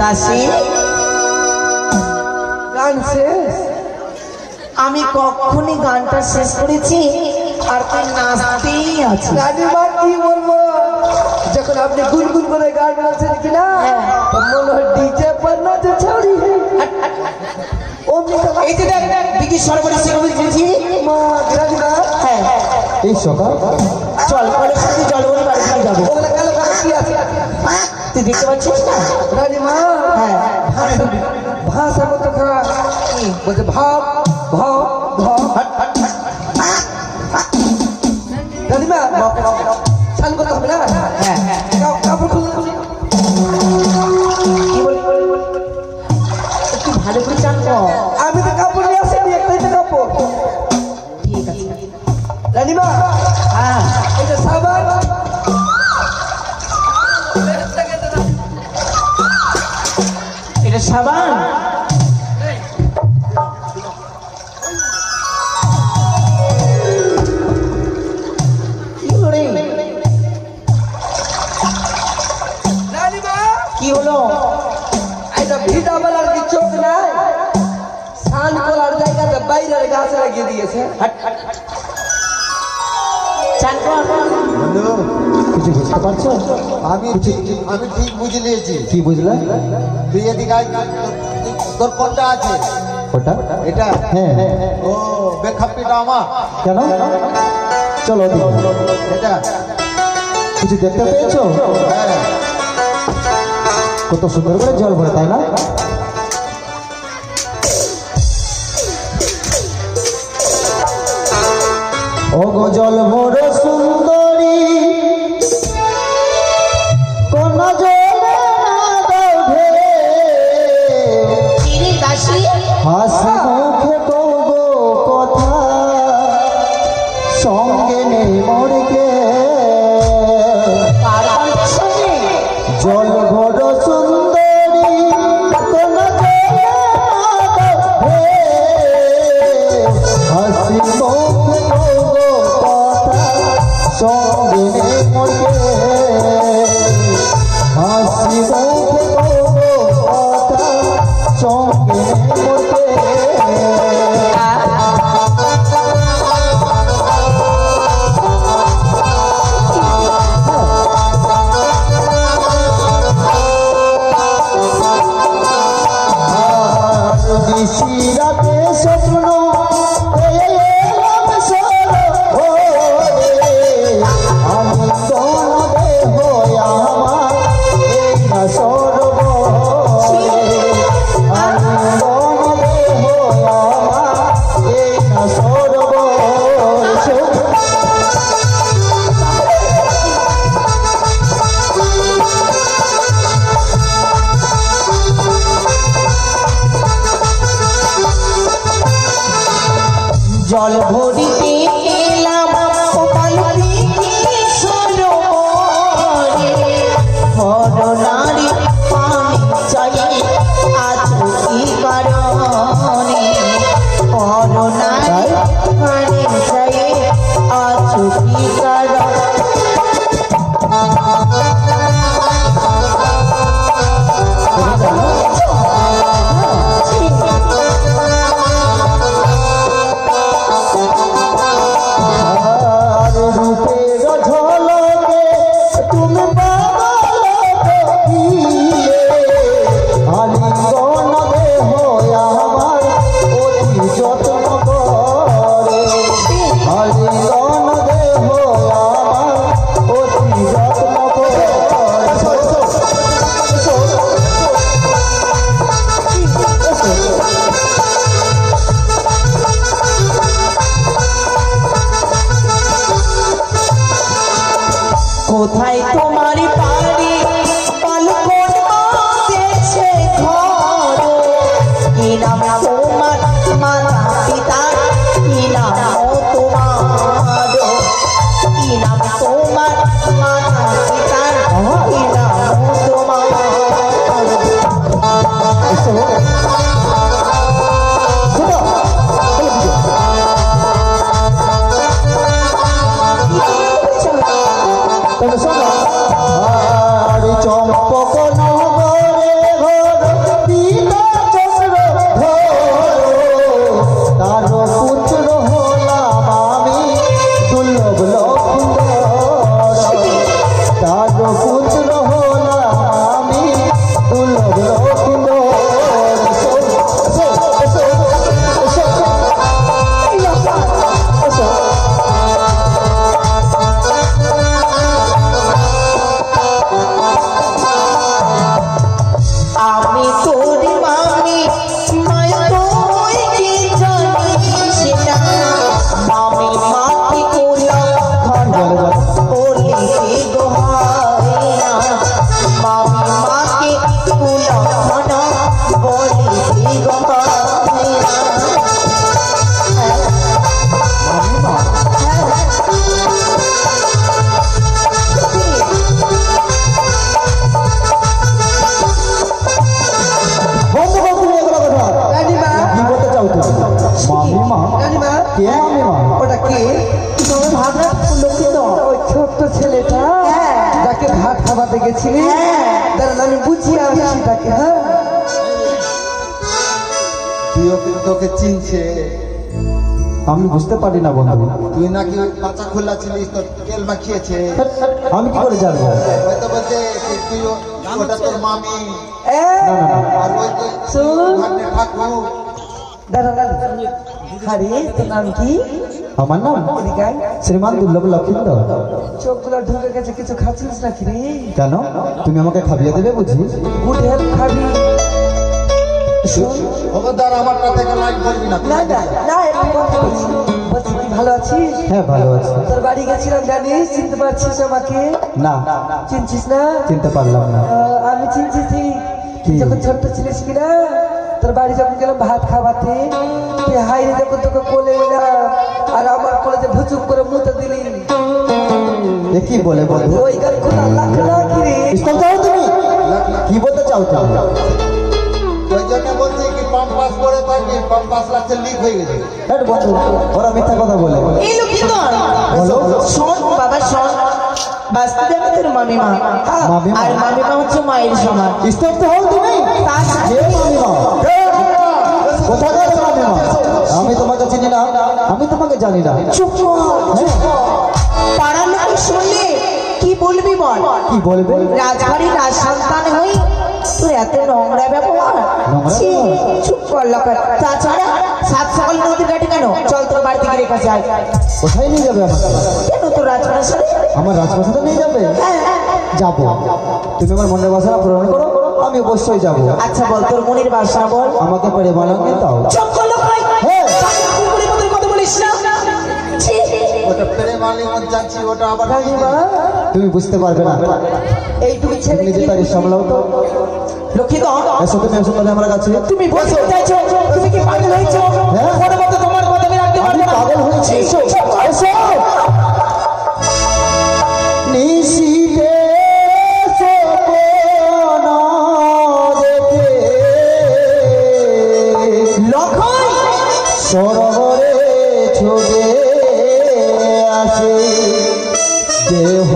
দাসী গান শেষ। আমি কখনই গানটা শেষ করেছি আর তুই নাচতেই আছিস। রানীমা কি বলবো, যখন আপনি গুনগুন করে গান বলছেন কিনা মনে হয় ডিজে पर নাচে ছাড়ি। এই যে দেখ দিদি সরবরাহ শেখ বলছি মা রানীমা। হ্যাঁ এই সকাল চল কলেজ থেকে জল বলে বাড়ি থেকে যাবো। ওগুলা কালো কালো কি আছে তুই দেখতে পাচ্ছিস না রানীমা? হ্যাঁ ভাষা মতো খারাপ বলছে ভাব ভাব ভাব। রানীমা স্নান করতে হবে না? হ্যাঁ কাপড় খুলে কি বলি তুই ভালো করে চান কর। আমি তো কাপড় নিয়ে আসিনি, একটাই তো কাপড়। ঠিক আছে রানীমা হ্যাঁ এটা সাবান এটা সাবান। কি হলো? এটা ভিটা বেলার কি চোখ নাই? স্নান করার জায়গাতে বাইরের গাছ লাগিয়ে দিয়েছে। চান কর। কিছু বুঝতে পারছো? আমি ঠিক বুঝে নিয়েছি। কি বুঝলে? তুই এদিকে আয়, তোর কোনটা আছে? ওটা এটা? হ্যাঁ ও বেখাপ্পিটা আমার। কেন? চলো এটা কিছু দেখতে পেয়েছো? হ্যাঁ কত সুন্দর করে জল ভরে, তাই না? ও গো জল ভরে সুন্দরী কোন জলে হাসি মুখে কব কথা সঙ্গে নেই মোরকে জল ভর সুন্দরী কোন হাসি মুখে কব কথা জল ভরিতে এলাম কপালতি সরোবরে করুণারি পানি চাই আছো কি কারণে করুণারি পানি চাই আছো কি কারণে কোথায় তোমার বাড়ি পালকোট দেশে ঘর কি নাম তোমার মাতা পিতা কি নাম তোমার কি নাম তোমার মাতা পিতা কি নাম তোমার চম্পক নগরে ঘর পিতা চন্দ্র তার পুত্র হলাম আমি দুর্লভ লক্ষণ তার পুত্র হলাম আমি দুর্লভ লক্ষণ আমি তোর মামি মায় তুই কি জানিস না মামি মাটি কোলা ঘনা বলি গোহাই না মামি মাকে কোলা ঘনা বলি গোহাই না ওটা কি ওই ছোট্ট ছেলেটা যাকে ভাত খাওয়াতে গেছিলি দাঁড়ান আমি বুঝিয়ে আসছি তাকে। হ্যাঁ তুইও কিন্তু তোকে চিনছে। আমি বুঝতে পারি না বন্ধু, তুই নাকি পাচা খোলা ছিলিস, তোর তেল মাখিয়েছে। আমি কি করে জানবো? হয়তো বলছে তুই ওটা তোর মামি আর ওই ভাগ্নে ঠাকুর। তোর নাম কি? আমার নাম শ্রীমান দুর্লভ লক্ষিন্দ। চোখগুলো ঢুকে গেছে, কিছু খাচ্ছিস নাকি রে? কেন, তুমি আমাকে খাবিয়ে দেবে বুঝি? গুড হেলথ খাবি। খবরদার আমার কথাকে লাইক করবি না। ভালো আছিস? হ্যাঁ ভালো আছি। তোর বাড়ি গেছিলাম জানিস, চিনতে পারছিস আমাকে? না। চিনছিস না? চিনতে পারলাম না। আমি চিনছি ঠিক। যখন ছোট্ট ছিলিস কিনা, তোর বাড়ি যখন গেলাম ভাত খাওয়াতে, তুই হাইরে যখন তোকে কোলে এলাম আর আমার কোলে যে ভুচুক করে মুতে দিলি। কি বলে বন্ধু? ওই গান খোলা লাখ না কি রে? তুমি কি বলতে চাও? ওই জন্য বলছি কি পাম্পাস করে থাকি, পাম্পাস লাগছে লিক হয়ে গেছে। বন্ধু ওরা মিথ্যা কথা বলে। এই লোক শোন বাবা শোন, বাস্তবে আমি তোর মামিমা, আর মামিমা হচ্ছে মায়ের সমান। স্তব্ধ হও তুমি। মামিমা কোথাকার মামিমা? আমি তোমাকে চিনি না, আমি তোমাকে জানি না। চুপ পাড়ার লোক শুনলে কি বলবি বল? কি বলবে? রাজবাড়ির রাজ সন্তান হই তোর এত নোংরা ব্যবহার। চুপ কর লোক। তাছাড়া সাত সকাল নদীর ঘাটে কেন? চল তোর বাড়ি থেকে রেখে যাই। কোথায় নিয়ে যাবে আমাকে? কেন তোর রাজপ্রাসাদে? আমার রাজপ্রাসাদে নিয়ে যাবে? যাবো। তুমি আমার মনের বাসনা পূরণ করো, আমি অবশ্যই যাবো। আচ্ছা বল তোর মনের বাসনা বল। আমাকে পরে বানাবে তাও। চুপ কর লোক। কথা বলিস না। ওটা প্রেম আলিমত যাচ্ছি, ওটা আবার তুমি বুঝতে পারবে না। এইটুকু ছেলে নিজে তাকে সামলাও তো। লক্ষ্মী তো এসো, তুমি এসো তাহলে আমার কাছে। তুমি বলতে চাইছো তুমি কি পাগল হয়েছো? তোমার কথা আমি রাখতে পারবো না। ছুটে আসে দেহ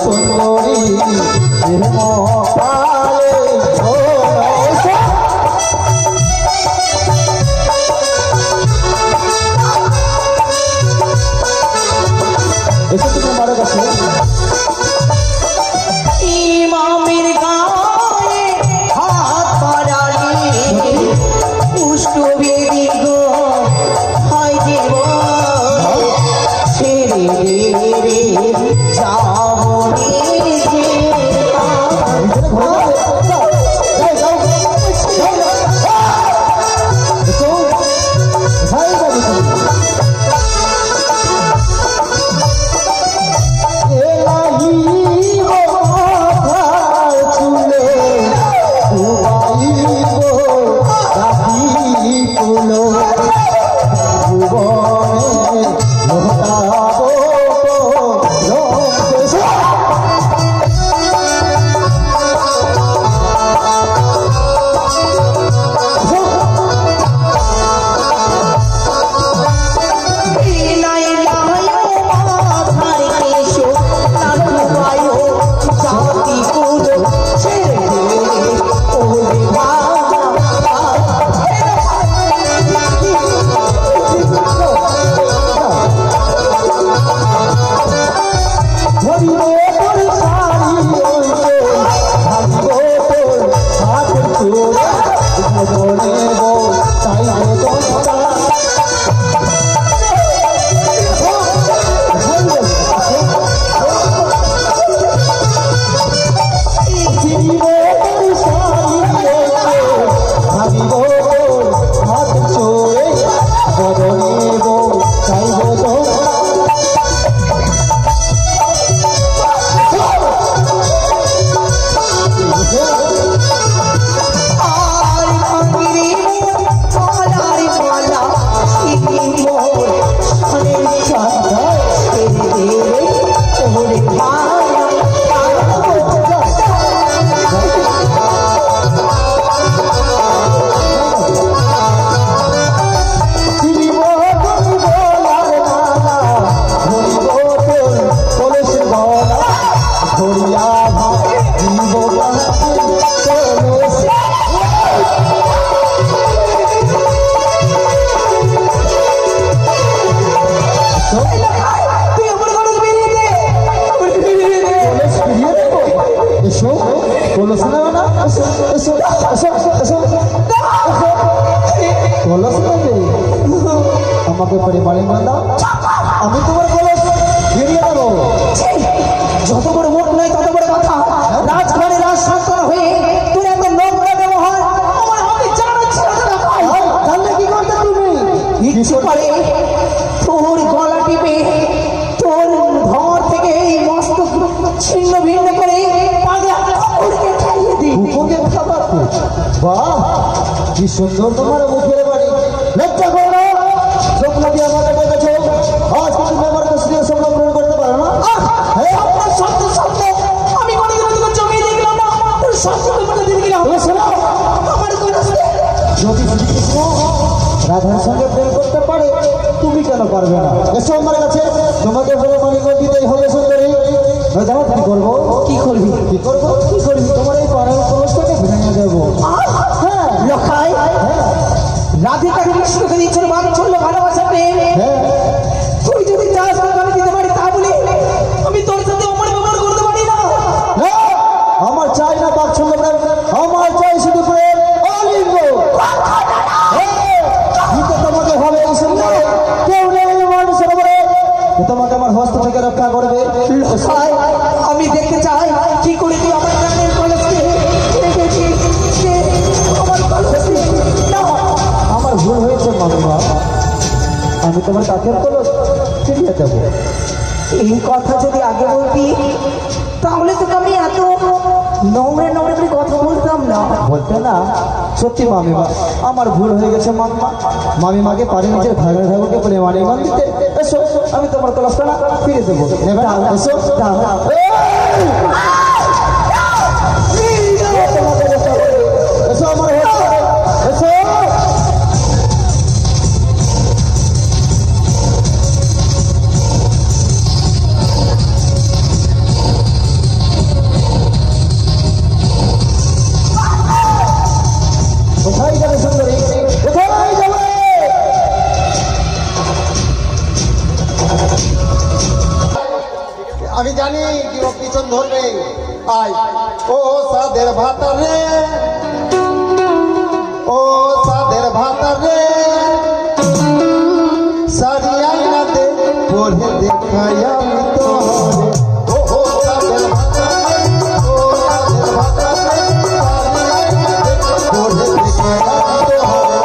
সুন্দরী আমাকে পরিবারে দাও, আমি তোমার কলস ফিরিয়ে দেবো। যত বড় মুখ নয় তত বড় কথা। রাজঘরে রাজ সন্তান হয়ে তোর এত নোংরা ব্যবহার আমার হাতে জানাচ্ছি না। তাহলে কি করতে তুমি? ইচ্ছে করে তোর গলা টিপে তোর ঘর থেকে এই মস্ত ছিন্ন ভিন্ন করে পাগলা কুকুরকে খাইয়ে দিই। কুকুরকে খাবার? বাহ, কি সুন্দর তোমার মুখের বাড়ি। লজ্জা করো না, স্বপ্ন দিয়ে আমাকে ডেকেছো, আজ কিন্তু আমার স্ত্রী স্বপ্ন পূরণ করতে পারো না। সত্য সত্য আমি কোনোদিন জমিয়ে দেখলাম না, তোর সত্য রাধার সঙ্গে প্রেম করতে পারে, তুমি কেন পারবে না? এসো আমার কাছে, তোমাকে বলে মানিকগঞ্জ দিতেই হবে সুন্দরী। জানো কি করবো? কি করবি? কি করবো? কি করবি? তোমার এই পাড়ার কলসটাকে ভেঙে দেবো। হ্যাঁ লখাই, রাধিকা কৃষ্ণকে দিচ্ছিল বাদ চললো ভালোবাসা প্রেম। হ্যাঁ, তুই যদি চাস তোকে আমি দিতে পারি, তা বলি আমি তোর সাথে অমর ব্যবহার করতে পারি না। না, আমার চাই না বাক ছন্দ প্রেম, আমার চাই শুধু প্রেম অলিঙ্গ। দিতে তোমাকে হবে এই সুন্দরী, কেউ নেই মানুষের উপরে যে তোমাকে আমার হস্ত থেকে রক্ষা করবে। লখাই, আমি দেখতে চাই কি করে তুই আমার প্রাণের কলসকে রেখেছিস। সে আমার কলসকে না। আমার ভুল হয়েছে মামা, আমি তোমার কাছের কলস ফিরিয়ে দেবো। এই কথা যদি আগে বলতি তাহলে তোকে আমি এত নোংরা নোংরা করে কথা বলতাম না। বলতে না, সত্যি মামিমা আমার ভুল হয়ে গেছে মাম্মা। মামিমাকে পারে নিজের ভাগের ভাগকে প্রেম আনিমান দিতে। এসো, আমি তোমার কলসটা না ফিরে দেবো। নেবে না? এসো, দাও। এসো আমার এসো। কোথায় যাবে সুন্দরী? কোথায় যাবে? আমি জানি কি ও পিছন ধরবে। আয় ও সাদের ভাতা রে, ও সাদের ভাতা রে, সারিয়া দে পড়ে দেখাই আমি তোরে। ও সাদের ভাতা রে, ও সাদের ভাতা রে, সারিয়া দে পড়ে দেখাই আমি তোরে।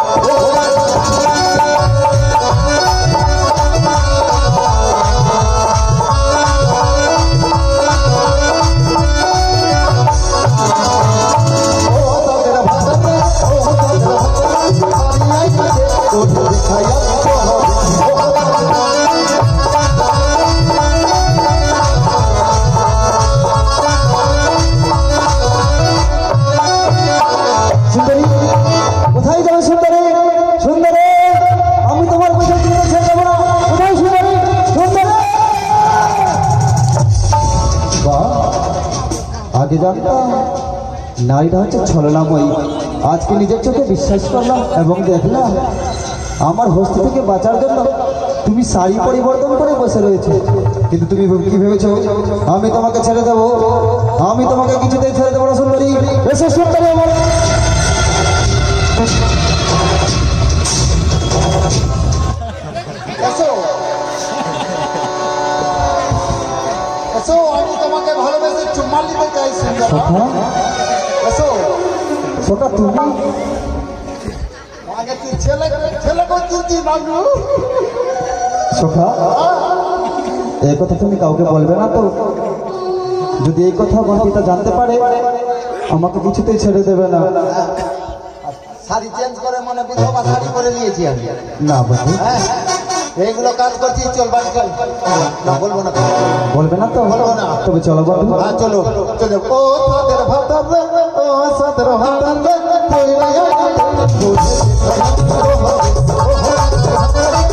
সুন্দরী, কোথায় যাবে সুন্দরী? সুন্দরী, আমি তোমার পিছনে ছেড়ে যাবো না। কোথায় সুন্দরী? সুন্দরী! বাহ, আগে জানতাম নারীটা হচ্ছে ছলনাময়ী। আজকে নিজের চোখে বিশ্বাস করলাম এবং দেখলাম আমার হস্ত থেকে বাঁচার জন্য তুমি শাড়ি পরিবর্তন করে বসে রয়েছে। কিন্তু তুমি কি ভেবেছো আমি তোমাকে ছেড়ে দেবো? আমি তোমাকে কিছুতেই ছেড়ে দেবো না সুন্দরী। এসো সুন্দরী আমার। এসো এসো, আমি তোমাকে ভালোবেসে চুম্মা নিতে চাই সুন্দর। এসো সোটা তুমি আগে তুই ছেলে ছেলে করছি বাবু। সোখা, এই কথা তুমি কাউকে বলবে না তো? যদি এই কথা বন্টিতা জানতে পারে আমাকে কিছুতেই ছেড়ে দেবে না। শাড়ি চেঞ্জ করে মনে বিধবা শাড়ি করে নিয়েছি আমি। না বন্ধু, হ্যাঁ, এইগুলো কাজ করছি, চল বাড়ি চল। না বলবো না, বলবে না তো? বলবো না। তবে চলো বন্ধু। হ্যাঁ চলো চলো। ও সাদের ভাতা রে, ও সাদের ভাতা রে,